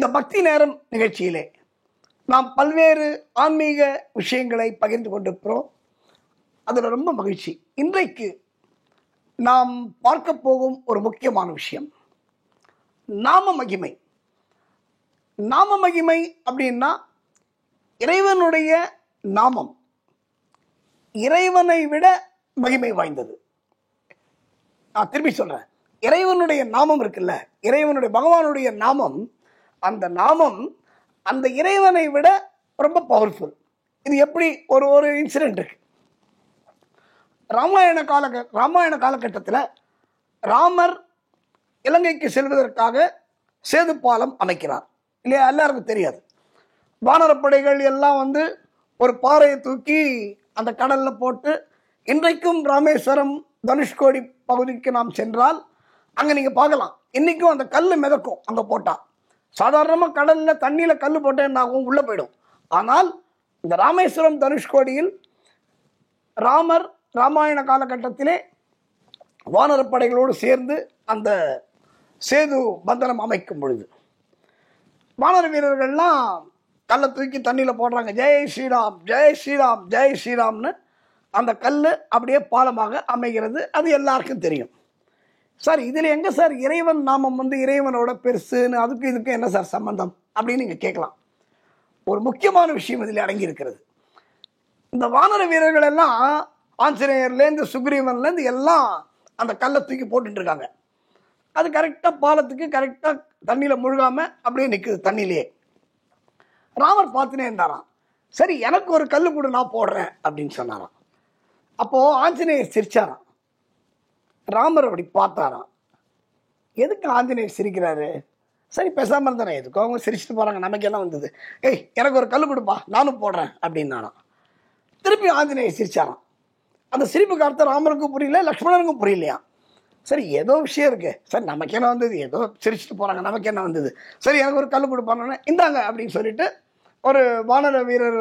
இந்த பக்தி நேரம் நிகழ்ச்சியிலே நாம் பல்வேறு ஆன்மீக விஷயங்களை பகிர்ந்து கொண்டிருக்கிறோம். அதில் ரொம்ப மகிழ்ச்சி. இன்றைக்கு நாம் பார்க்க போகும் ஒரு முக்கியமான விஷயம் நாம மகிமை. நாம மகிமை அப்படின்னா இறைவனுடைய நாமம் இறைவனை விட மகிமை வாய்ந்தது. நான் திரும்பி சொல்றேன், இறைவனுடைய நாமம் இருக்குல்ல, இறைவனுடைய பகவானுடைய நாமம், அந்த நாமம் அந்த இறைவனை விட ரொம்ப பவர்ஃபுல். இது எப்படி? ஒரு இன்சிடென்ட் இருக்கு. ராமாயண காலகட்டத்தில் ராமர் இலங்கைக்கு செல்வதற்காக சேது பாலம் அமைக்கிறார் இல்லையா? எல்லாருக்கும் தெரியாது. வானரப்படைகள் எல்லாம் ஒரு பாறையை தூக்கி அந்த கடலில் போட்டு, இன்றைக்கும் ராமேஸ்வரம் தனுஷ்கோடி பகுதிக்கு நாம் சென்றால் அங்கே நீங்கள் பார்க்கலாம், இன்றைக்கும் அந்த கல் மிதக்கும். அங்கே போட்டால் சாதாரணமாக கடலில் தண்ணியில் கல் போட்டால் என்ன ஆகும்? உள்ளே போயிடும். ஆனால் இந்த ராமேஸ்வரம் தனுஷ்கோடியில் ராமர் ராமாயண காலகட்டத்திலே வானரப்படைகளோடு சேர்ந்து அந்த சேது பந்தனம் அமைக்கும் பொழுது வானர வீரர்கள்லாம் கல்லை தூக்கி தண்ணியில் போடுறாங்க. ஜெய் ஸ்ரீராம், ஜெய் ஸ்ரீராம், ஜெய் ஸ்ரீராம்னு அந்த கல் அப்படியே பாலமாக அமைகிறது. அது எல்லாருக்கும் தெரியும். சார், இதில் எங்கே சார் இறைவன் நாமம் இறைவனோட பெருசுன்னு, அதுக்கும் இதுக்கும் என்ன சார் சம்பந்தம் அப்படின்னு நீங்கள் கேட்கலாம். ஒரு முக்கியமான விஷயம் இதில் அடங்கி இருக்கிறது. இந்த வானர வீரர்கள் எல்லாம் ஆஞ்சநேயர்லேருந்து சுக்ரீவன்லேருந்து எல்லாம் அந்த கல்லை தூக்கி போட்டுட்டு இருக்காங்க. அது கரெக்டாக பாலத்துக்கு கரெக்டாக தண்ணியில் முழுகாமல் அப்படியே நிற்குது தண்ணியிலேயே. ராமர் பார்த்துனே இருந்தாராம். சரி, எனக்கு ஒரு கல் கூட நான் போடுறேன் அப்படின்னு சொன்னாராம். அப்போது ஆஞ்சநேயர் சிரிச்சாராம். ராமர் அப்படி பார்த்தாராம். எதுக்கு ஆஞ்சநேயர் சிரிக்கிறாரு? சரி, பேசாமல் இருந்தானே, எதுக்கும் அவங்க சிரிச்சுட்டு போகிறாங்க, நமக்கு என்ன வந்தது? ஏய், எனக்கு ஒரு கல் கொடுப்பா, நானும் போடுறேன் அப்படின்னாராம். திருப்பி ஆஞ்சநேயர் சிரிச்சாராம். அந்த சிரிப்புக்கு அர்த்தம் ராமருக்கும் புரியல, லக்ஷ்மணனுக்கும் புரியலையா. சரி, ஏதோ விஷயம் இருக்குது. சரி, நமக்கு என்ன வந்தது? ஏதோ சிரிச்சுட்டு போகிறாங்க, நமக்கு என்ன வந்தது? சரி, எனக்கு ஒரு கல் கொடுப்பான்னு இந்தாங்க அப்படின்னு சொல்லிட்டு ஒரு வானர வீரர்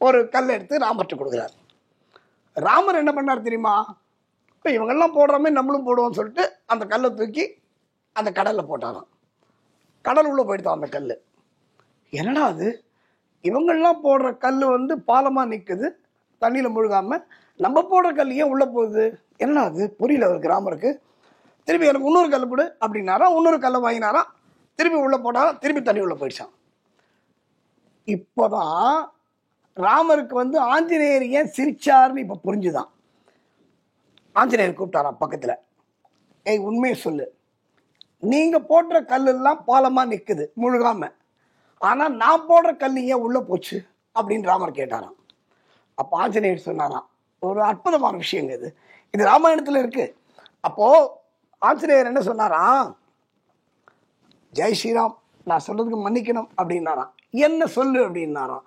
ஒரு கல் எடுத்து ராமர்கிட்ட கொடுக்குறாரு. ராமர் என்ன பண்ணார் தெரியுமா? இப்போ இவங்கெல்லாம் போடுற மாதிரி நம்மளும் போடுவோம்னு சொல்லிட்டு அந்த கல்லை தூக்கி அந்த கடலில் போட்டாராம். கடல் உள்ளே போயிடுதான் அந்த கல். என்னடா அது, இவங்கெல்லாம் போடுற கல் பாலமாக நிற்குது தண்ணியில் முழுகாமல், நம்ம போடுற கல் ஏன் உள்ளே போகுது? என்னடா அது புரியல அவருக்கு, ராமருக்கு. திருப்பி எனக்கு இன்னொரு கல் கொடு அப்படின்னாரா. இன்னொரு கல்லை வாங்கினாரா, திருப்பி உள்ளே போட்டாரா, திருப்பி தண்ணி உள்ளே போயிடுச்சான். இப்போதான் ராமருக்கு ஆஞ்சநேயர் ஏன் சிரிச்சார்னு இப்போ புரிஞ்சுதான். ஆஞ்சநேயர் கூப்பிட்டாராம் பக்கத்தில். ஏய், உண்மையை சொல்லு, நீங்கள் போடுற கல்லெல்லாம் பாலமாக நிற்குது முழுகாமல், ஆனால் நான் போடுற கல் ஏன் உள்ளே போச்சு அப்படின்னு ராமர் கேட்டாராம். அப்போ ஆஞ்சநேயர் சொன்னாராம், ஒரு அற்புதமான விஷயங்க இது, இது ராமாயணத்தில் இருக்கு. அப்போது ஆஞ்சநேயர் என்ன சொன்னாராம்? ஜெய் ஸ்ரீராம், நான் சொல்றதுக்கு மன்னிக்கணும் அப்படின்னாராம். என்ன சொல்லு அப்படின்னாராம்.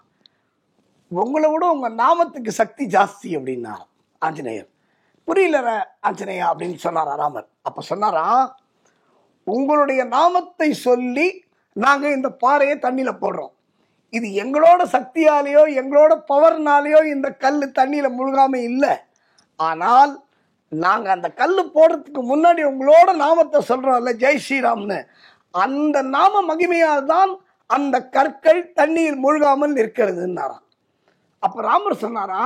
உங்களை விட உங்கள் நாமத்துக்கு சக்தி ஜாஸ்தி அப்படின்னாராம் ஆஞ்சநேயர். புரியல ஆஞ்சநேயா அப்படின்னு சொன்னாரா ராமர். அப்போ சொன்னாராம், உங்களுடைய நாமத்தை சொல்லி நாங்கள் இந்த பாறையை தண்ணியில் போடுறோம். இது எங்களோட சக்தியாலேயோ எங்களோட பவர்னாலேயோ இந்த கல் தண்ணியில் முழுகாமல் இல்லை. ஆனால் நாங்கள் அந்த கல் போடுறதுக்கு முன்னாடி உங்களோட நாமத்தை சொல்கிறோம்ல, ஜெய் ஸ்ரீராம்னு, அந்த நாம மகிமையால் தான் அந்த கற்கள் தண்ணீர் முழுகாமல் இருக்கிறதுன்னாராம். அப்போ ராமர் சொன்னாரா,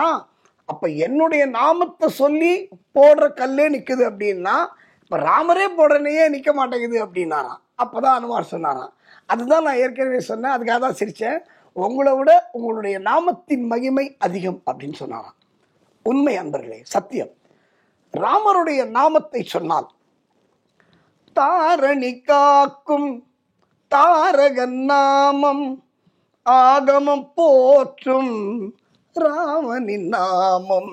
அப்போ என்னுடைய நாமத்தை சொல்லி போடுற கல்லே நிற்குது அப்படின்னா, இப்போ ராமரே போடுறனையே நிற்க மாட்டேங்குது அப்படின்னாராம். அப்போ தான் அனுமார் சொன்னாராம். அதுதான் நான் ஏற்கனவே சொன்னேன், அதுக்காக தான் சிரித்தேன். உங்களை விட உங்களுடைய நாமத்தின் மகிமை அதிகம் அப்படின்னு சொன்னாராம். உண்மை அன்பர்களே, சத்தியம். ராமருடைய நாமத்தை சொன்னால் தாரணி காக்கும் தாரகன் நாமம் ஆகமம் போற்றும் ராமனின் நாமம்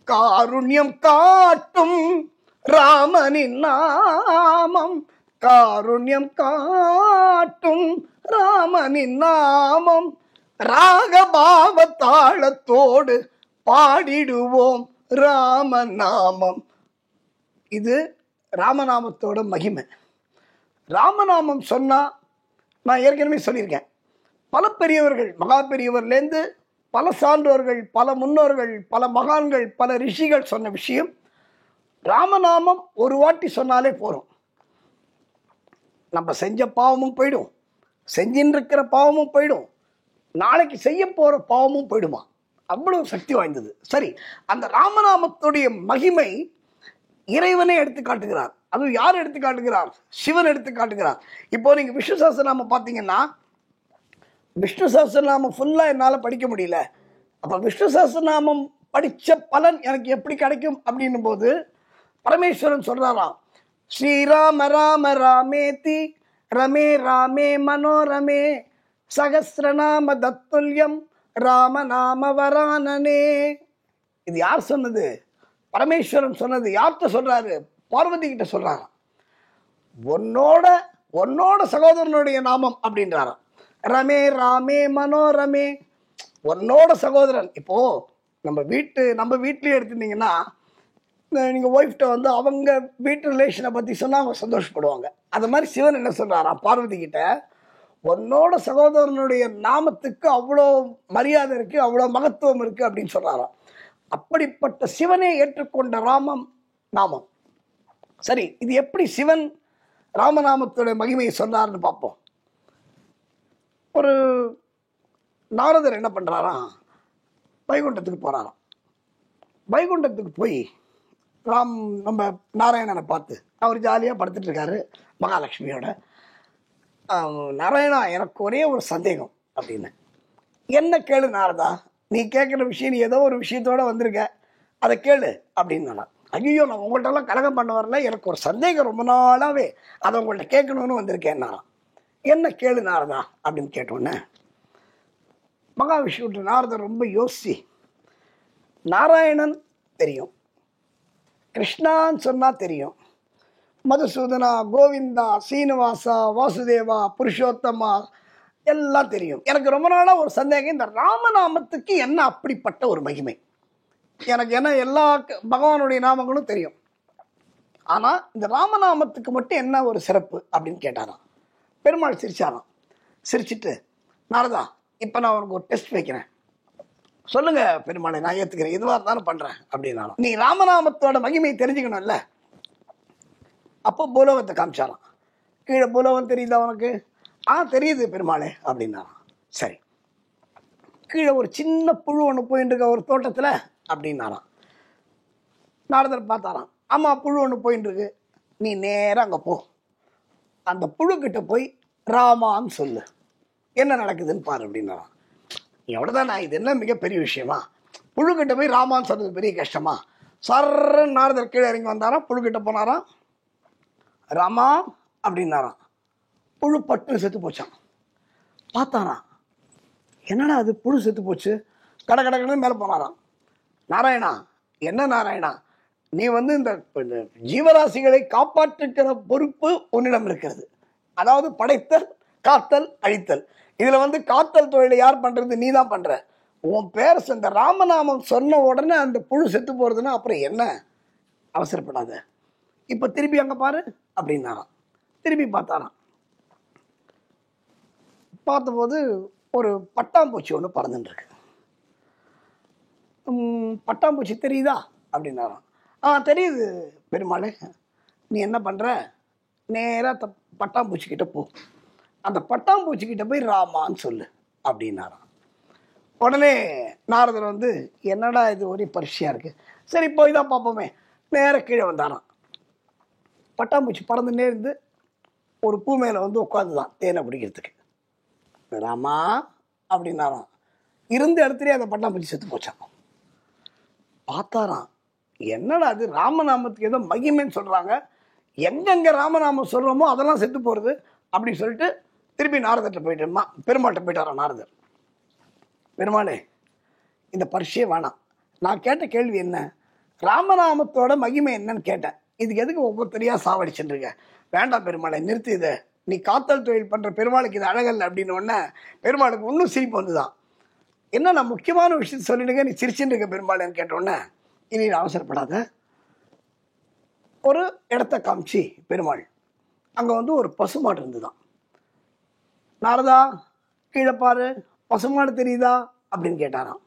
காருண்யம் காட்டும் ராமனின் நாமம் காருண்யம் காட்டும் ராமனின் நாமம் ராகபாவ தாளத்தோடு பாடிடுவோம் ராமநாமம். இது ராமநாமத்தோட மகிமை. ராமநாமம் சொன்னா, நான் ஏற்கனவே சொல்லியிருக்கேன், பல பெரியவர்கள், மகா பெரியவர்லேருந்து பல சான்றோர்கள், பல முன்னோர்கள், பல மகான்கள், பல ரிஷிகள் சொன்ன விஷயம், ராமநாமம் ஒரு வாட்டி சொன்னாலே போறோம், நம்ம செஞ்ச பாவமும் போயிடும், செஞ்சின்னு இருக்கிற பாவமும் போயிடும், நாளைக்கு செய்ய போற பாவமும் போயிடுமா. அவ்வளவு சக்தி வாய்ந்தது. சரி, அந்த ராமநாமத்துடைய மகிமை இறைவனே எடுத்து காட்டுகிறார். அதுவும் யார் எடுத்து காட்டுகிறார்? சிவன் எடுத்து காட்டுகிறார். இப்போ நீங்க விஷ்ணு சஹஸ்ரநாமம் பார்த்தீங்கன்னா, விஷ்ணு சஹஸ்ரநாமம் ஃபுல்லா என்னால் படிக்க முடியல, அப்போ விஷ்ணு சஹஸ்ரநாமம் படித்த பலன் எனக்கு எப்படி கிடைக்கும் அப்படின்னும் போது பரமேஸ்வரன் சொல்றாராம், ஸ்ரீராம ராம ராமேதி ரமே ராமே மனோரமே சகஸ்ரநாம தத்துல்யம் ராமநாம வரானனே. இது யார் சொன்னது? பரமேஸ்வரன் சொன்னது. யார்கிட்ட சொல்றாரு? பார்வதி கிட்ட சொல்றாராம். உன்னோட சகோதரனுடைய நாமம் அப்படின்றாராம். ரமே ராமே மனோரமே, உன்னோட சகோதரன். இப்போ நம்ம வீட்லயே எடுத்துட்டீங்கன்னா, நீங்க ஒய்ஃப்ட வந்து அவங்க வீட்டு ரிலேஷனை பத்தி சொன்னா அவங்க சந்தோஷப்படுவாங்க. அது மாதிரி சிவன் என்ன சொல்றாராம் பார்வதி கிட்ட, உன்னோட சகோதரனுடைய நாமத்துக்கு அவ்வளோ மரியாதை இருக்கு, அவ்வளோ மகத்துவம் இருக்கு அப்படின்னு சொல்றாராம். அப்படிப்பட்ட சிவனை ஏற்றுக்கொண்ட ராமம் நாமம். சரி, இது எப்படி சிவன் ராமநாமத்தோட மகிமையை சொன்னார்னு பார்ப்போம். ஒரு நாரதர் என்ன பண்றாராம், வைகுண்டத்துக்கு போறாராம். வைகுண்டத்துக்கு போய் நம்ம நாராயணனை பார்த்து அவர் ஜாலியாக படுத்துட்டு இருக்காரு மகாலட்சுமியோட. நாராயணா, எனக்கு ஒரே ஒரு சந்தேகம் அப்படின்னு. என்ன கேளு நாரதா, நீ கேட்குற விஷயம், நீ ஏதோ ஒரு விஷயத்தோட வந்திருக்க, அதை கேளு அப்படின்னு. ஐயோ, நான் உங்கள்கிட்டலாம் கலகம் பண்ண வரல, எனக்கு ஒரு சந்தேகம் ரொம்ப நாளாவே, அதை உங்கள்கிட்ட கேட்கணும்னு வந்திருக்கேன். என்ன கேளு நாரதா அப்படின்னு கேட்டோன்னே மகாவிஷ்ணு நாரதர் ரொம்ப யோசிச்சு, நாராயணன் தெரியும், கிருஷ்ணான்னு சொன்னா தெரியும், மதுசூதனா, கோவிந்தா, சீனிவாசா, வாசுதேவா, புருஷோத்தமா எல்லாம் தெரியும். எனக்கு ரொம்ப நாளா ஒரு சந்தேகம், இந்த ராமநாமத்துக்கு என்ன அப்படிப்பட்ட ஒரு மகிமை? எனக்கு என்ன எல்லா பகவானுடைய நாமங்களும் தெரியும், ஆனா இந்த ராமநாமத்துக்கு மட்டும் என்ன ஒரு சிறப்பு அப்படின்னு கேட்டாராம். பெருமாள் சிரிச்சாராம். சிரிச்சிட்டு, நாரதா, இப்ப நான் உனக்கு ஒரு டெஸ்ட் வைக்கிறேன், சொல்லுங்க பெருமாளை, நான் ஏத்துக்கிறேன், எதுவா இருந்தாலும் பண்றேன் அப்படின்னா. நீ ராமநாமத்தோட மகிமையை தெரிஞ்சுக்கணும்ல. அப்போ பூலோகத்தை காமிச்சாராம். கீழே பூலோகம் தெரியுதா உனக்கு? தெரியுது பெருமாளே அப்படின்னாராம். சரி, கீழே ஒரு சின்ன புழு ஒன்று போயிட்டு இருக்க ஒரு தோட்டத்துல அப்படின்னாராம். நாரதர் பார்த்தாராம். ஆமா, புழு ஒன்று போயிட்டு இருக்கு, நீ நேரம் அங்க போ, அந்த புழு கிட்ட போய் ராமான்னு சொல்லு, என்ன நடக்குதுன்னு பாரு அப்படின்னாராம். எவ்வளவுதான், நான் இது என்ன மிகப்பெரிய விஷயமா, புழுக்கிட்ட போய் ராமான்னு சொல்றது பெரிய கஷ்டமா? சர்ன்னு நாரதர் கீழே இறங்கி வந்தாராம். புழுக்கிட்ட போனாராம். ராமா அப்படின்னாராம். புழு பட்டு செத்து போச்சான். பார்த்தாராம், என்னடா அது, புழு செத்து போச்சு. கடன்னு மேலே போனாராம். நாராயணா, என்ன நாராயணா, நீ வந்து இந்த ஜீவராசிகளை காப்பாற்றுக்கிற பொறுப்பு உன்னிடம் இருக்கிறது. அதாவது படைத்தல், காத்தல், அழித்தல். இதுல வந்து காத்தல் தொழிலை யார் பண்றது? நீ தான் பண்ற. உன் பேர் இந்த ராமநாமம் சொன்ன உடனே அந்த புழு செத்து போறதுன்னா அப்புறம் என்ன? அவசரப்படாத, இப்ப திருப்பி அங்க பாரு அப்படின்னாராம். திருப்பி பார்த்தாராம். பார்த்தபோது ஒரு பட்டாம்பூச்சி ஒன்று பறந்துட்டு இருக்கு. பட்டாம்பூச்சி தெரியுதா அப்படின்னாராம். தெரியுது பெருமாளே. நீ என்ன பண்ற, நேரா பட்டாம்பூச்சி கிட்ட போ, அந்த பட்டாம்பூச்சி கிட்ட போய் ராமான்னு சொல்லு அப்படின்னாராம். உடனே நாரதர் வந்து, என்னடா இது ஒரே பரிசையா இருக்கு, சரி போய் தான் பார்ப்போமே, நேர கீழே வந்தாராம். பட்டாம்பூச்சி பறந்துன்னே இருந்து ஒரு பூ மேல வந்து உட்காந்துதான் தேனை பிடிக்கிறதுக்கு. ராமா அப்படின்னாராம். இருந்த இடத்துலயே அந்த பட்டாம்பூச்சி செத்து போச்சான். பார்த்தாராம், என்னடா அது, ராமநாமத்துக்கு ஏதோ மகிமைன்னு சொல்றாங்க, எங்கெங்க ராமநாமம் சொல்றோமோ அதெல்லாம் செத்து போறது அப்படின்னு சொல்லிட்டு திருப்பி நாரதர்கிட்ட போயிட்டு பெருமாள்கிட்ட போயிட்டாராம் நாரதர். பெருமாளே, இந்த பரிசையே வேணாம், நான் கேட்ட கேள்வி என்ன, ராமநாமத்தோட மகிமை என்னன்னு கேட்டேன், இதுக்கு எதுக்கு ஒவ்வொருத்தரையா சாவடிச்சுருக்க? வேண்டாம் பெருமாளை, நிறுத்தி இதை, நீ காத்தல் தொழில் பண்ற பெருமாளுக்கு இது அழகல்ல அப்படின்னு உடனே பெருமாளுக்கு இன்னும் சிரிப்பு வந்துதான். என்ன, நான் முக்கியமான விஷயத்த சொல்லிடுங்க, நீ சிரிச்சுட்டு இருக்க பெருமாளைன்னு கேட்டோன்னே, இனி அவசரப்படாத, ஒரு இடத்த காமிச்சு பெருமாள், அங்க வந்து ஒரு பசுமாடு இருந்துதான். நாரதா, கீழே பாரு, பசுமாடு தெரியுதா அப்படின்னு கேட்டாராம்.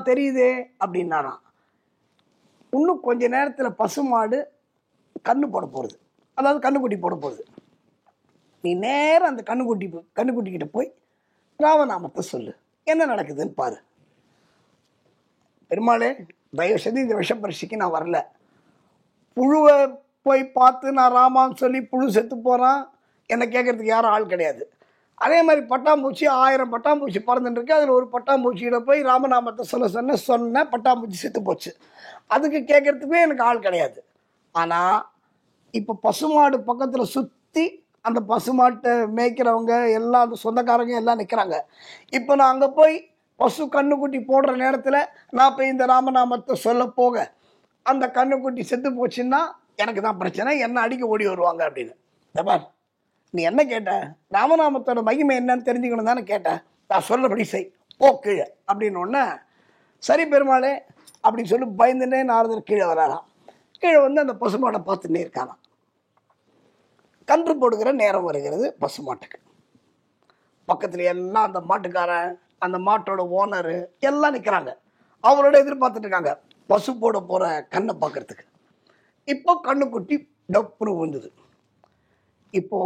தெரியுதே அப்படின்னாராம். இன்னும் கொஞ்ச நேரத்தில் பசுமாடு கண்ணு போட போகிறது, அதாவது கண்ணுக்குட்டி போட போகுது. நீ நேரம் அந்த கண்ணுக்குட்டிக்கிட்ட போய் ராமநாமத்தை சொல்லு, என்ன நடக்குதுன்னு பாரு. பெருமாளே, தயவு செய்து இந்த விஷப்பரிசிக்கு நான் வரல. புழுவை போய் பார்த்து நான் ராமான்னு சொல்லி புழு செத்து போகிறான், என்னை கேட்கறதுக்கு யாரும் ஆள் கிடையாது. அதே மாதிரி பட்டாம்பூச்சி 1000 பட்டாம்பூச்சி பறந்துட்டு இருக்கு, அதில் ஒரு பட்டாம்பூச்சியிட போய் ராமநாமத்தை சொன்ன பட்டாம்பூச்சி செத்து போச்சு. அதுக்கு கேட்கறதுக்குமே எனக்கு ஆள் கிடையாது. ஆனால் இப்போ பசுமாடு பக்கத்தில் சுற்றி அந்த பசுமாட்டை மேய்க்கிறவங்க எல்லாம், அந்த சொந்தக்காரங்க எல்லாம் நிற்கிறாங்க. இப்போ நான் அங்கே போய் பசு கண்ணுக்குட்டி போடுற நேரத்தில் நான் போய் இந்த ராமநாமத்தை சொல்ல போக அந்த கண்ணுக்குட்டி செத்து போச்சுன்னா எனக்கு தான் பிரச்சனை, என்ன அடிக்க ஓடி வருவாங்க அப்படின்னு. பார், நீ என்ன கேட்ட? ராமநாமத்தோட மகிமை என்னன்னு தெரிஞ்சுக்கணும் தானே கேட்ட. நான் சொல்லபடி செய், போ கீழே அப்படின்னு ஒன்று. சரி பெருமாளே அப்படின்னு சொல்லி பயந்துட்டே நாரதர் கீழே வராராம். கீழே வந்து அந்த பசுமாட்டை பார்த்துட்டே இருக்காராம். கன்று போடுகிற நேரம் வருகிறது பசுமாட்டுக்கு. பக்கத்துல எல்லாம் அந்த மாட்டுக்காரன், அந்த மாட்டோட ஓனரு எல்லாம் நிற்கிறாங்க. அவரோட எதிர்பார்த்துட்டு இருக்காங்க பசு போட போற கண்ணை பார்க்கறதுக்கு. இப்போ கண்ணுக்குட்டி டப்புன்னு விழுந்தது. இப்போ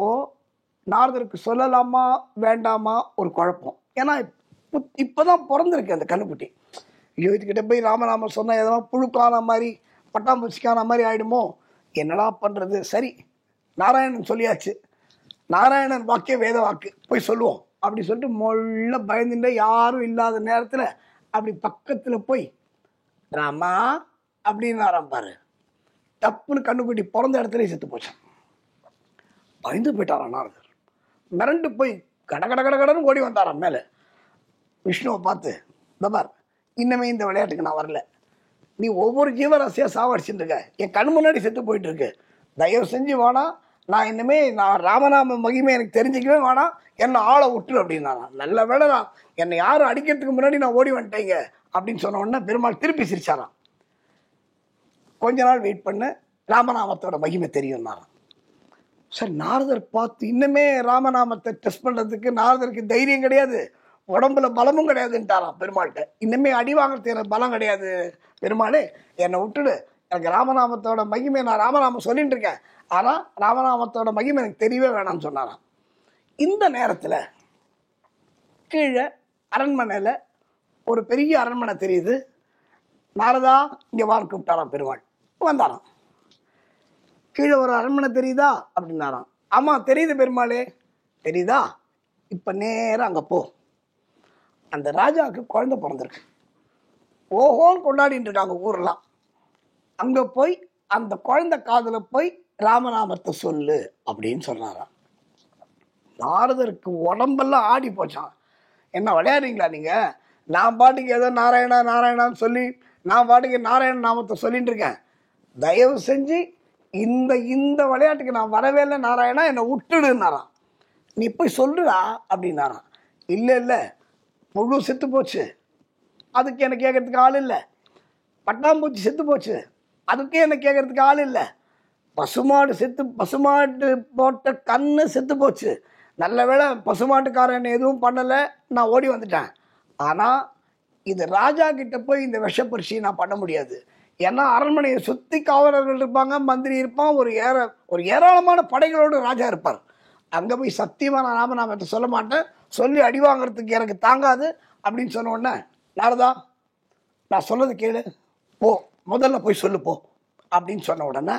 நாரதருக்கு சொல்லலாமா வேண்டாமா ஒரு குழப்பம். ஏன்னா இப்போதான் பிறந்திருக்கு அந்த கண்ணுக்குட்டி. ஐயோ, இதுக்கிட்ட போய் ராமநாமம் சொன்னால் எதனா புழுக்கான மாதிரி பட்டாம்பூச்சிக்கான மாதிரி ஆயிடுமோ, என்னடா பண்ணுறது? சரி, நாராயணன் சொல்லியாச்சு, நாராயணன் வாக்கே வேத வாக்கு, போய் சொல்லுவோம் அப்படி சொல்லிட்டு மொள்ள பயந்துட்டு யாரும் இல்லாத நேரத்தில் அப்படி பக்கத்தில் போய் ராமா அப்படின்னு ஆரம்பிப்பாரு. டப்புன்னு கண்ணுக்குட்டி பிறந்த இடத்துல செத்து போச்சான். பயந்து போயிட்டாராம் நாரதர். மிரண்டு போய் கடன்னு ஓடி வந்தாராம் மேலே. விஷ்ணுவை பார்த்து, பார், இன்னமே இந்த விளையாட்டுக்கு நான் வரல. நீ ஒவ்வொரு ஜீவராசியாக சாவடிச்சுட்டு இருக்க, என் கண் முன்னாடி செத்து போயிட்டு இருக்கு. தயவு செஞ்சு வேணா, நான் ராமநாம மகிமை எனக்கு தெரிஞ்சுக்கவே வேணாம், என்னை ஆளை விட்டுரு அப்படின்னாராம். நல்ல வேலை நான் என்னை யாரும் அடிக்கிறதுக்கு முன்னாடி நான் ஓடி வந்துட்டேங்க அப்படின்னு சொன்ன உடனே பெருமாள் திருப்பி சிரிச்சாராம். கொஞ்ச நாள் வெயிட் பண்ணு, ராமநாமத்தோட மகிமை தெரியும்னாராம். சார், நாரதர் பார்த்து இன்னுமே ராமநாமத்தை டெஸ்ட் பண்ணுறதுக்கு நாரதருக்கு தைரியம் கிடையாது, உடம்புல பலமும் கிடையாதுன்ட்டாராம் பெருமாள்கிட்ட. இன்னுமே அடி வாங்குறது பலம் கிடையாது பெருமாளே, என்னை விட்டுடு, எனக்கு ராமநாமத்தோட மகிமை, நான் ராமநாமம் சொல்லிட்டு இருக்கேன், ஆனால் ராமநாமத்தோட மகிமை எனக்கு தெரியவே வேணாம்னு சொன்னாராம். இந்த நேரத்தில் கீழே அரண்மனையில் ஒரு பெரிய அரண்மனை தெரியுது. நாரதா இங்கே வான்னு கூப்பிட்டாராம் பெருமாள். வந்தாராம். கீழே ஒரு அரண்மனை தெரியுதா அப்படின்னாராம். ஆமாம் தெரியுது பெருமாளே. தெரியுதா? இப்போ நேரம் அங்கே போ. அந்த ராஜாவுக்கு குழந்தை பிறந்திருக்கு, ஓஹோன்னு கொண்டாடிட்டு இருக்காங்க ஊரெல்லாம். அங்கே போய் அந்த குழந்தை காதில் போய் ராமநாமத்தை சொல்லு அப்படின்னு சொன்னாராம். நாரதருக்கு உடம்பெல்லாம் ஆடி போச்சான். என்ன விளையாடுறீங்களா நீங்கள்? நான் பாட்டுக்கு ஏதோ நாராயணா நாராயணான்னு சொல்லி நான் பாட்டுக்கு நாராயண நாமத்தை சொல்லிட்டு இருக்கேன். தயவு செஞ்சு இந்த விளையாட்டுக்கு நான் வரவே இல்லை நாராயணா, என்னை விட்டுடுன்னாராம். நீ போய் சொல்லுடா அப்படின்னாராம். இல்லை, புழு செத்து போச்சு, அதுக்கு என்ன கேட்கறதுக்கு ஆள் இல்லை. பட்டாம்பூச்சி செத்து போச்சு, அதுக்கே என்ன கேட்கறதுக்கு ஆள் இல்லை. பசுமாட்டு போட்ட கண்ணு செத்து போச்சு. நல்ல வேளை பசுமாட்டுக்காரன் எதுவும் பண்ணலை, நான் ஓடி வந்துட்டேன். ஆனால் இது ராஜா கிட்ட போய் இந்த விஷப்பரிசியை நான் பண்ண முடியாது. ஏன்னா அரண்மனையை சுற்றி காவலர்கள் இருப்பாங்க, மந்திரி இருப்பான், ஒரு ஏராளமான படைகளோடு ராஜா இருப்பார். அங்கே போய் சத்தியமாக நான் ராமநாமத்தை சொல்ல மாட்டேன், சொல்லி அடி வாங்கிறதுக்கு எனக்கு தாங்காது அப்படின்னு சொன்ன உடனே, நாரதா நான் சொல்லது கேளு, போ, முதல்ல போய் சொல்லு போ அப்படின்னு சொன்ன உடனே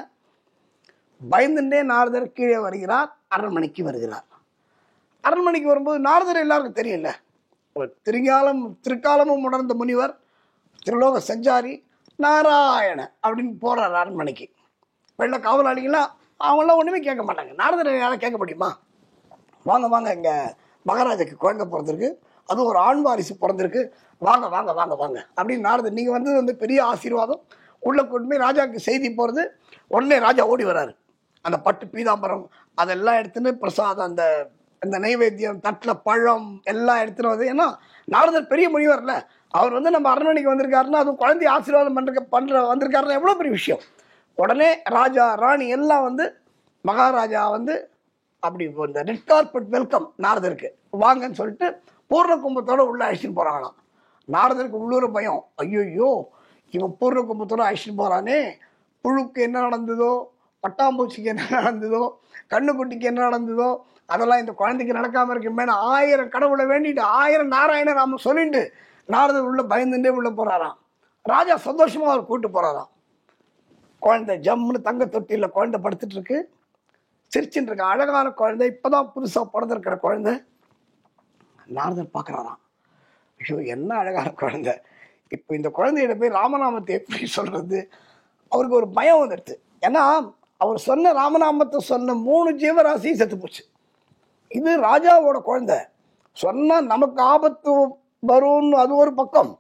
பயந்துட்டே நாரதர் கீழே வருகிறார், அரண்மனைக்கு வருகிறார். அரண்மனைக்கு வரும்போது நாரதர் எல்லாருக்கும் தெரியல, ஒரு திருக்காலமும் உணர்ந்த முனிவர், திருலோக சஞ்சாரி, நாராயண அப்படின்னு போறார் அரண்மனைக்கு. வெள்ள காவலாளிகளாம் அவங்களாம் ஒன்றுமே கேட்க மாட்டாங்க. நாரதர் யாரும் கேட்க முடியுமா? வாங்க இங்கே மகாராஜாக்கு குழந்தை பிறந்திருக்கு, அதுவும் ஒரு ஆண் வாரிசு பிறந்திருக்கு, வாங்க வாங்க வாங்க வாங்க அப்படின்னு நாரதர், நீங்கள் வந்து பெரிய ஆசீர்வாதம், உள்ள கொண்டு போய் ராஜாவுக்கு செய்தி போகிறது. உடனே ராஜா ஓடி வர்றாரு. அந்த பட்டு பீதாம்பரம் அதெல்லாம் எடுத்துன்னு பிரசாதம், அந்த நைவேத்தியம், தட்டில் பழம் எல்லாம் எடுத்துன்னு வந்து, ஏன்னா நாரதர் பெரிய முனிவர்ல, அவர் வந்து நம்ம அரண்மனைக்கு வந்திருக்காருன்னா, அதுவும் குழந்தைய ஆசீர்வாதம் வந்திருக்காருன்னா எவ்வளோ பெரிய விஷயம். உடனே ராஜா ராணி எல்லாம் வந்து மகாராஜா வந்து அப்படி இந்த ரெட் கார்பெட் வெல்கம் நாரதருக்கு வாங்கன்னு சொல்லிட்டு பூர்ண கும்பத்தோட உள்ள அழைச்சிட்டு போறாங்களாம். நாரதருக்கு உள்ளூர் பயம், ஐயோ இவன் பூர்ண கும்பத்தோட அழைச்சிட்டு போறானே, புழுக்கு என்ன நடந்ததோ, பட்டாம்பூச்சிக்கு என்ன நடந்ததோ, கண்ணுக்குட்டிக்கு என்ன நடந்ததோ அதெல்லாம் இந்த குழந்தைக்கு நடக்காமல் இருக்குமே 1000 கடவுளை வேண்டிட்டு 1000 நாராயண நாம சொல்லிட்டு நாரதர் உள்ள பயந்துட்டே உள்ள போறாராம். ராஜா சந்தோஷமா அவர் கூட்டு போறாராம். குழந்தை ஜம்முன்னு தங்க தொட்டியில் குழந்தை படுத்துட்டு இருக்கு, சிரிச்சுட்டு இருக்க அழகான குழந்தை, இப்பதான் புதுசா பிறந்திருக்கிற குழந்தை. நாரதர் பார்க்கறாராம், ஐயோ என்ன அழகான குழந்தை, இப்போ இந்த குழந்தையிட போய் ராமநாமத்தை எப்படி சொல்றது? அவருக்கு ஒரு பயம் வந்துடுது. ஏன்னா அவர் சொன்ன ராமநாமத்தை சொன்ன 3 ஜீவராசியும் செத்து போச்சு. இது ராஜாவோட குழந்தை, சொன்னா நமக்கு ஆபத்து வரும்னு அது ஒரு பக்கம்.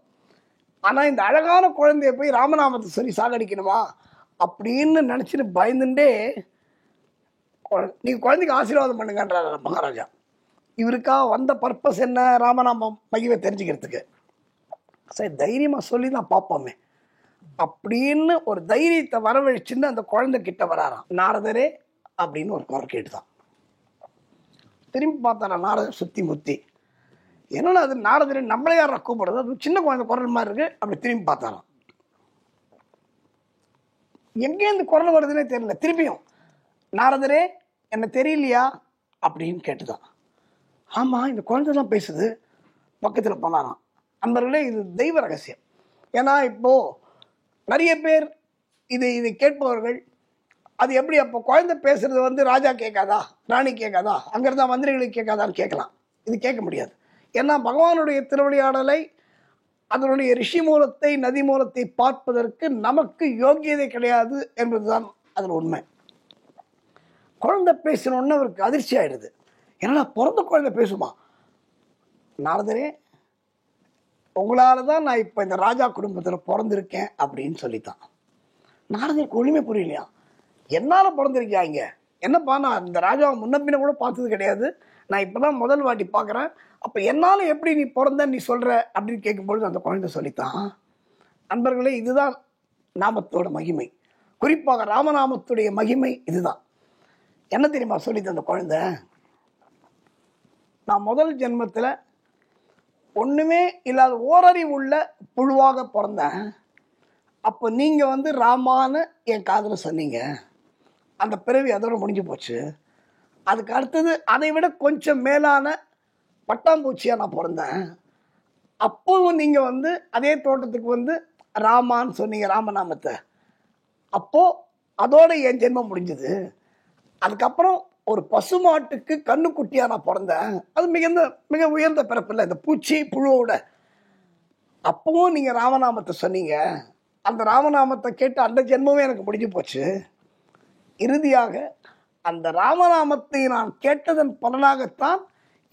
ஆனா இந்த அழகான குழந்தைய போய் ராமநாமத்தை சொல்லி சாகடிக்கணுமா அப்படின்னு நினைச்சிட்டு பயந்துட்டே, நீங்க குழந்தைக்கு ஆசீர்வாதம் பண்ணுங்கன்றார் மகாராஜா. இவருக்கா வந்த பர்பஸ் என்ன? ராமநாமம் மகிமை தெரிஞ்சுக்கிறதுக்கு. சரி தைரியமா சொல்லி தான் பார்ப்போமே அப்படின்னு ஒரு தைரியத்தை வரவழைச்சுன்னு அந்த குழந்தை கிட்ட வராராம். நாரதரே அப்படின்னு ஒரு குரல் கேட்டுதான். திரும்பி பார்த்தாரா நாரதர் சுத்தி முத்தி, என்னன்னா அது நாரதரே நம்மளே யாரா கூப்பிடுறது, அது சின்ன குழந்தை குரல் மாதிரி இருக்கு. அப்படி திரும்பி பார்த்தாராம், எங்கேருந்து குரல் வருதுன்னே தெரியல. திருப்பியும் நாரதரே என்ன தெரியலையா அப்படின்னு கேட்டுதான். ஆமா இந்த குழந்தை தான் பேசுது. பக்கத்தில் போனாராம். நண்பர்களே இது தெய்வ ரகசியம். ஏன்னா இப்போ நிறைய பேர் இதை கேட்பவர்கள், அது எப்படி அப்போ குழந்தை பேசுறது வந்து ராஜா கேட்காதா, ராணி கேட்காதா, அங்கிருந்தா மந்திரிகளுக்கு கேட்காதான்னு கேட்கலாம். இது கேட்க முடியாது. ஏன்னா பகவானுடைய திருவிளையாடலை, அதனுடைய ரிஷி மூலத்தை, நதி மூலத்தை பார்ப்பதற்கு நமக்கு யோகியதை கிடையாது என்பதுதான் அதில் உண்மை. குழந்தை பேசணும்னு அவருக்கு அதிர்ச்சி ஆயிடுது. ஏன்னா பிறந்த குழந்தை பேசுமா? நாரதரே உங்களால தான் நான் இப்போ இந்த ராஜா குடும்பத்தில் பிறந்திருக்கேன் அப்படின்னு சொல்லித்தான். நாரதருக்கு ஒளிமை புரியலையா, என்னால பிறந்திருக்கியா இங்க? என்னப்பா நான் இந்த ராஜாவை முன்ன பின்ன கூட பார்த்தது கிடையாது, நான் இப்பதான் முதல் வாட்டி பார்க்குறேன், அப்போ என்னால எப்படி நீ பிறந்த நீ சொல்ற அப்படின்னு கேட்கும்பொழுது அந்த குழந்தை சொல்லித்தான். நண்பர்களே இதுதான் நாமத்தோட மகிமை, குறிப்பாக ராமநாமத்துடைய மகிமை இதுதான். என்ன தெரியுமா சொல்லித்த அந்த குழந்தை? நான் முதல் ஜென்மத்தில் ஒண்ணுமே இல்லாத ஓரறிவு உள்ள புழுவாக பிறந்தேன். அப்போ நீங்க வந்து ராமான்னு என் காதுல சொன்னீங்க, அந்த பிறவி அதோட முடிஞ்சு போச்சு. அதுக்கு அடுத்தது அதை விட கொஞ்சம் மேலான பட்டாம்பூச்சியா நான் பிறந்தேன். அப்போவும் நீங்க வந்து அதே தோட்டத்துக்கு வந்து ராமான்னு சொன்னீங்க ராமநாமத்தை. அப்போ அதோட என் ஜென்மம் முடிஞ்சது. அதுக்கப்புறம் ஒரு பசுமாட்டுக்கு கண்ணுக்குட்டியா நான் பிறந்தேன். அது மிக உயர்ந்த பிறப்பு இல்லை, இந்த பூச்சி புழுவோட. அப்பவும் நீங்க ராமநாமத்தை சொன்னீங்க. அந்த ராமநாமத்தை கேட்டு அந்த ஜென்மமே எனக்கு முடிஞ்சு போச்சு. இறுதியாக அந்த ராமநாமத்தை நான் கேட்டதன் பலனாகத்தான்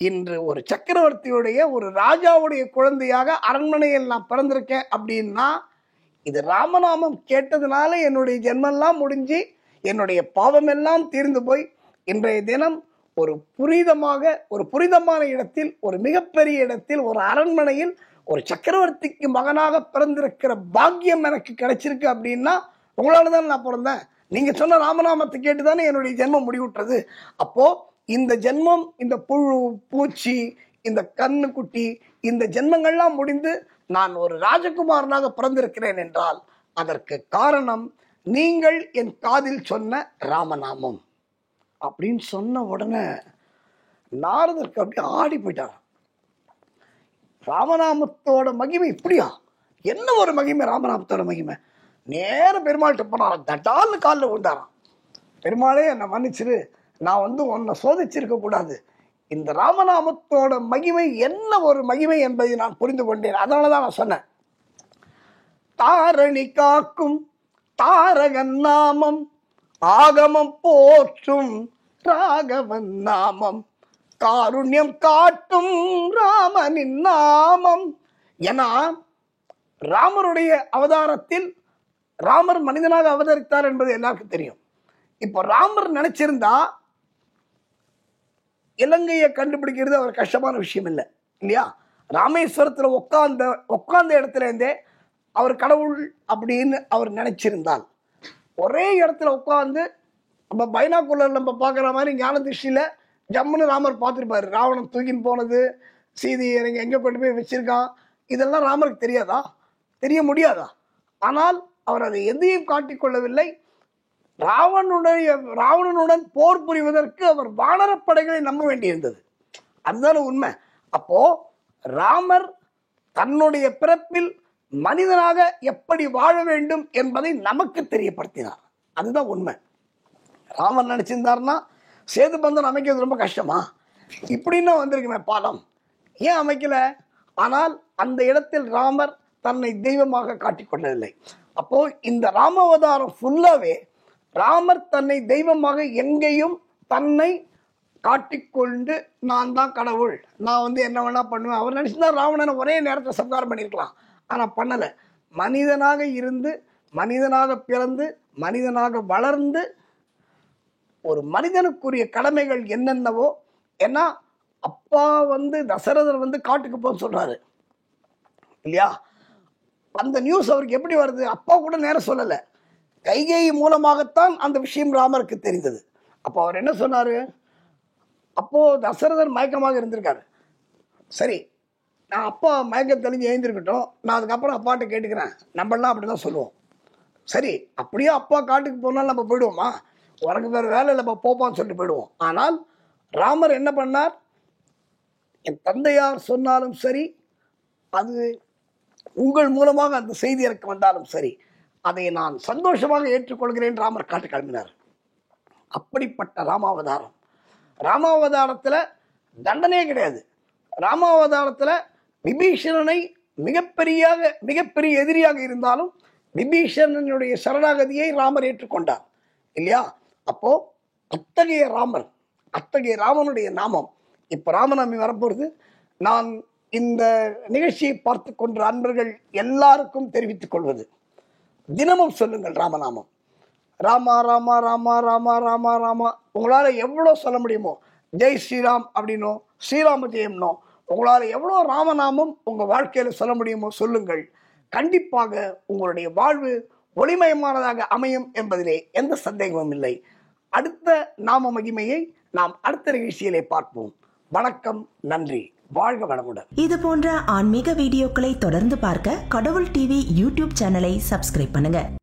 இன்று ஒரு சக்கரவர்த்தியுடைய, ஒரு ராஜாவுடைய குழந்தையாக அரண்மனையில் நான் பிறந்திருக்கேன். அப்படின்னா இது ராமநாமம் கேட்டதுனால என்னுடைய ஜென்மெல்லாம் முடிஞ்சு என்னுடைய பாவமெல்லாம் தீர்ந்து போய் இன்றைய தினம் ஒரு புனிதமான இடத்தில், ஒரு மிகப்பெரிய இடத்தில், ஒரு அரண்மனையில் ஒரு சக்கரவர்த்திக்கு மகனாக பிறந்திருக்கிற பாக்கியம் எனக்கு கிடைச்சிருக்கு. அப்படின்னா உங்களால தான் நான் பிறந்தேன். நீங்க சொன்ன ராமநாமத்தை கேட்டுதானே என்னுடைய ஜென்மம் முடிவுற்றது. அப்போ இந்த ஜென்மம், இந்த புழு பூச்சி, இந்த கண்ணுக்குட்டி, இந்த ஜென்மங்கள்லாம் முடிந்து நான் ஒரு ராஜகுமாரனாக பிறந்திருக்கிறேன் என்றால் அதற்கு காரணம் நீங்கள் என் காதில் சொன்ன ராமநாமம் அப்படின்னு சொன்ன உடனே நாரதருக்கு அப்படியே ஆடி போயிட்டார். ராமநாமத்தோட மகிமை இப்படியா? என்ன ஒரு மகிமை ராமநாமத்தோட மகிமை! நேர பெருமாள்கிட்ட போனாராம், தட்டால்னு காலில் விழுந்தாராம். பெருமாளே என்னை மன்னிச்சிரு, நான் வந்து உன்னை சோதிச்சிருக்க கூடாது. இந்த ராமநாமத்தோட மகிமை என்ன ஒரு மகிமை என்பதை நான் புரிந்து கொண்டேன். அதனாலதான் நான் சொன்னேன், தாரணி காக்கும் தாரகன் நாமம், ஆகமம் போற்றும் ராகவன் நாமம், காருண்யம் காட்டும் ராமனின் நாமம். ஏன்னா ராமருடைய அவதாரத்தில் ராமர் மனிதனாக அவதரித்தார் என்பது எல்லாருக்கும் தெரியும். இப்போ ராமர் நினைச்சிருந்தா இலங்கையை கண்டுபிடிக்கிறது அவர் கஷ்டமான விஷயம் இல்லை இல்லையா? ராமேஸ்வரத்துல உட்கார்ந்த இடத்துல இருந்தே அவர் கடவுள் அப்படின்னு அவர் நினைச்சிருந்தால், ஒரே இடத்துல உட்கார்ந்து நம்ம பைனாக்குலர் நம்ம பார்க்குற மாதிரி ஞான திருஷ்டியில ஜம்முன்னு ராமர் பார்த்துருப்பாரு. ராவணன் தூக்கின்னு போனது, சீதையை எங்கே கொண்டு போய் வச்சிருக்கான், இதெல்லாம் ராமருக்கு தெரியாதா? தெரிய முடியாதா? ஆனால் அவர் அதை எதையும் காட்டிக்கொள்ளவில்லை. ராவணனுடன் போர் புரிவதற்கு அவர் வானரப்படைகளை நம்ப வேண்டியிருந்தது. அதுதான உண்மை. அப்போ ராமர் தன்னுடைய பிறப்பில் மனிதனாக எப்படி வாழ வேண்டும் என்பதை நமக்கு தெரியப்படுத்தினார். அதுதான் உண்மை. ராமர் நினைச்சிருந்தாருன்னா சேது பந்தன் அமைக்கிறது ரொம்ப கஷ்டமா? இப்படின்னு வந்திருக்குமே பாலம், ஏன் அமைக்கல? ஆனால் அந்த இடத்தில் ராமர் தன்னை தெய்வமாக காட்டிக்கொள்ளவில்லை. அப்போ இந்த ராமாவதாரம் ஃபுல்லாவே ராமர் தன்னை தெய்வமாக எங்கேயும் தன்னை காட்டிக்கொண்டு நான் தான் கடவுள், நான் என்ன வேணா பண்ணுவேன். அவர் நினைச்சுதான் ராவணனை ஒரே நேரத்தை சம்ஹாரம் பண்ணியிருக்கலாம். ஆனால் பண்ணலை. மனிதனாக இருந்து, மனிதனாக பிறந்து, மனிதனாக வளர்ந்து, ஒரு மனிதனுக்குரிய கடமைகள் என்னென்னவோ. ஏன்னா அப்பா தசரதர் காட்டுக்கு போக சொல்றாரு இல்லையா? அந்த நியூஸ் அவருக்கு எப்படி வருது? அப்பா கூட நேரம் சொல்லலை, கைகேயி மூலமாகத்தான் அந்த விஷயம் ராமருக்கு தெரிந்தது. அப்போ அவர் என்ன சொன்னாரு? அப்போ தசரதர் மயக்கமாக இருந்திருக்காரு. சரி, நான் அப்பா மயக்கம் தெளிஞ்சு எழுந்திருக்கட்டும், நான் அதுக்கப்புறம் அப்பாட்ட கேட்டுக்கிறேன், நம்மளாம் அப்படிதான் சொல்லுவோம். சரி, அப்படியே அப்பா காட்டுக்கு போனாலும் நம்ம போயிடுவோமா? உனக்கு வேறு வேலை இல்லை, நம்ம போப்பான்னு சொல்லிட்டு போயிடுவோம். ஆனால் ராமர் என்ன பண்ணார்? என் தந்தையார் சொன்னாலும் சரி, அது உங்கள் மூலமாக அந்த செய்தி எனக்கு வந்தாலும் சரி, அதை நான் சந்தோஷமாக ஏற்றுக்கொள்கிறேன். ராமர் காட்டு கிளம்பினார். அப்படிப்பட்ட ராமாவதாரம். ராமாவதாரத்தில் தண்டனையே கிடையாது. ராமாவதாரத்தில் விபீஷணனை மிகப்பெரிய எதிரியாக இருந்தாலும் விபீஷணனுடைய சரணாகதியை ராமர் ஏற்றுக்கொண்டார் இல்லையா? அப்போ அத்தகைய ராமர், அத்தகைய ராமனுடைய நாமம் இப்போ ராமநவமி வரப்போகிறது. நான் இந்த நிகழ்ச்சியை பார்த்து கொண்ட அன்பர்கள் எல்லாருக்கும் தெரிவித்துக் கொள்வது, தினமும் சொல்லுங்கள் ராமநாமம். ராமா ராமா ராமா ராமா ராமா ராமா. உங்களால் எவ்வளோ சொல்ல முடியுமோ, ஜெய் ஸ்ரீராம் அப்படின்னோ, ஸ்ரீராம ஜெயம்னோ, உங்களால் எவ்வளோ ராமநாமம் உங்கள் வாழ்க்கையில் சொல்ல முடியுமோ சொல்லுங்கள். கண்டிப்பாக உங்களுடைய வாழ்வு ஒளிமயமானதாக அமையும் என்பதிலே எந்த சந்தேகமும் இல்லை. அடுத்த நாம மகிமையை நாம் அடுத்த நிகழ்ச்சியிலே பார்ப்போம். வணக்கம், நன்றி, வாழ்க வளமுடன். இது போன்ற ஆன்மீக வீடியோக்களை தொடர்ந்து பார்க்க கடவுள் டிவி யூடியூப் சேனலை சப்ஸ்கிரைப் பண்ணுங்க.